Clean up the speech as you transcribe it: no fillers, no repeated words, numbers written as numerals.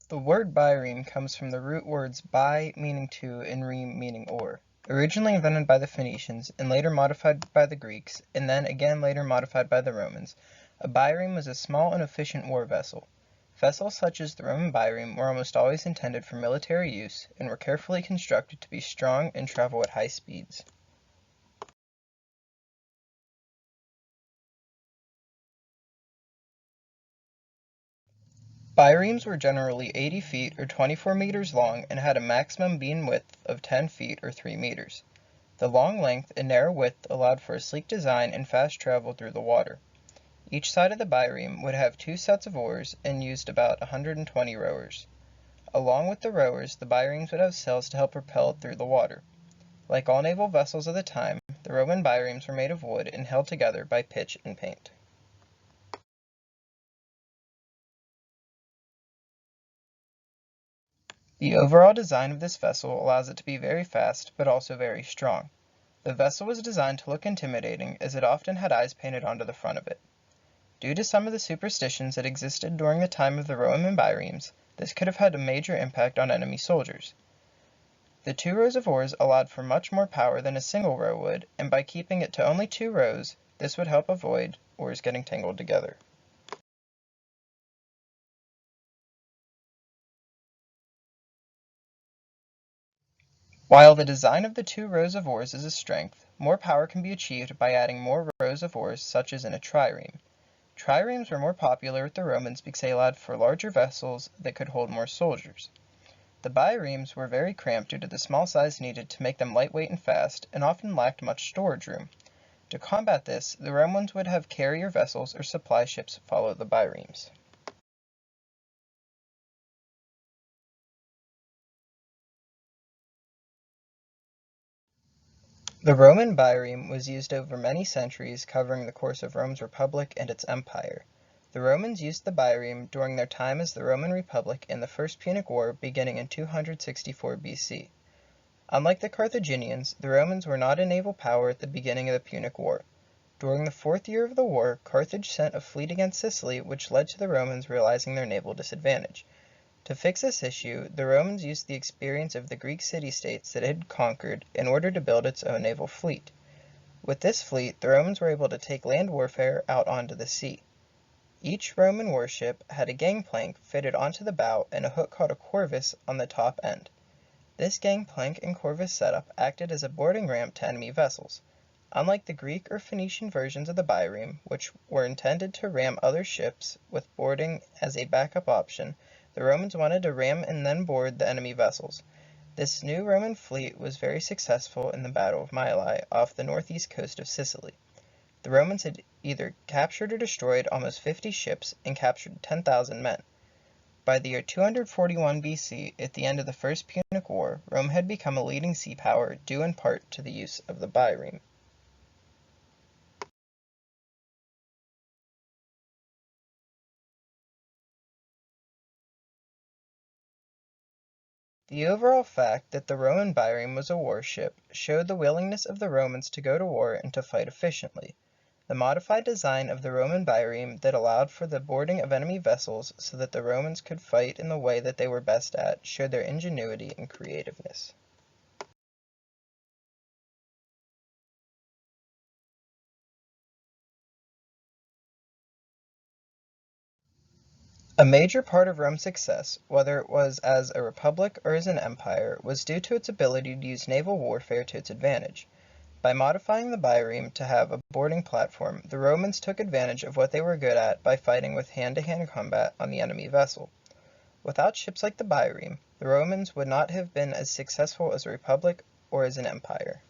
The word bireme comes from the root words bi meaning two and reme meaning or. Originally invented by the Phoenicians and later modified by the Greeks, and then again later modified by the Romans, a bireme was a small and efficient war vessel. Vessels such as the Roman bireme were almost always intended for military use and were carefully constructed to be strong and travel at high speeds. Biremes were generally 80 feet or 24 meters long and had a maximum beam width of 10 feet or 3 meters. The long length and narrow width allowed for a sleek design and fast travel through the water. Each side of the bireme would have two sets of oars and used about 120 rowers. Along with the rowers, the biremes would have sails to help propel it through the water. Like all naval vessels of the time, the Roman biremes were made of wood and held together by pitch and paint. The overall design of this vessel allows it to be very fast, but also very strong. The vessel was designed to look intimidating, as it often had eyes painted onto the front of it. Due to some of the superstitions that existed during the time of the Roman biremes, this could have had a major impact on enemy soldiers. The two rows of oars allowed for much more power than a single row would, and by keeping it to only two rows, this would help avoid oars getting tangled together. While the design of the two rows of oars is a strength, more power can be achieved by adding more rows of oars, such as in a trireme. Triremes were more popular with the Romans because they allowed for larger vessels that could hold more soldiers. The biremes were very cramped due to the small size needed to make them lightweight and fast, and often lacked much storage room. To combat this, the Romans would have carrier vessels or supply ships follow the biremes. The Roman bireme was used over many centuries, covering the course of Rome's republic and its empire. The Romans used the bireme during their time as the Roman Republic in the First Punic War beginning in 264 BC. Unlike the Carthaginians, the Romans were not a naval power at the beginning of the Punic War. During the fourth year of the war, Carthage sent a fleet against Sicily, which led to the Romans realizing their naval disadvantage. To fix this issue, the Romans used the experience of the Greek city-states that it had conquered in order to build its own naval fleet. With this fleet, the Romans were able to take land warfare out onto the sea. Each Roman warship had a gangplank fitted onto the bow and a hook called a corvus on the top end. This gangplank and corvus setup acted as a boarding ramp to enemy vessels. Unlike the Greek or Phoenician versions of the bireme, which were intended to ram other ships with boarding as a backup option, the Romans wanted to ram and then board the enemy vessels. This new Roman fleet was very successful in the Battle of Mylae off the northeast coast of Sicily. The Romans had either captured or destroyed almost 50 ships and captured 10,000 men. By the year 241 BC, at the end of the First Punic War, Rome had become a leading sea power due in part to the use of the bireme. The overall fact that the Roman bireme was a warship showed the willingness of the Romans to go to war and to fight efficiently. The modified design of the Roman bireme that allowed for the boarding of enemy vessels so that the Romans could fight in the way that they were best at showed their ingenuity and creativeness. A major part of Rome's success, whether it was as a republic or as an empire, was due to its ability to use naval warfare to its advantage. By modifying the bireme to have a boarding platform, the Romans took advantage of what they were good at by fighting with hand-to-hand combat on the enemy vessel. Without ships like the bireme, the Romans would not have been as successful as a republic or as an empire.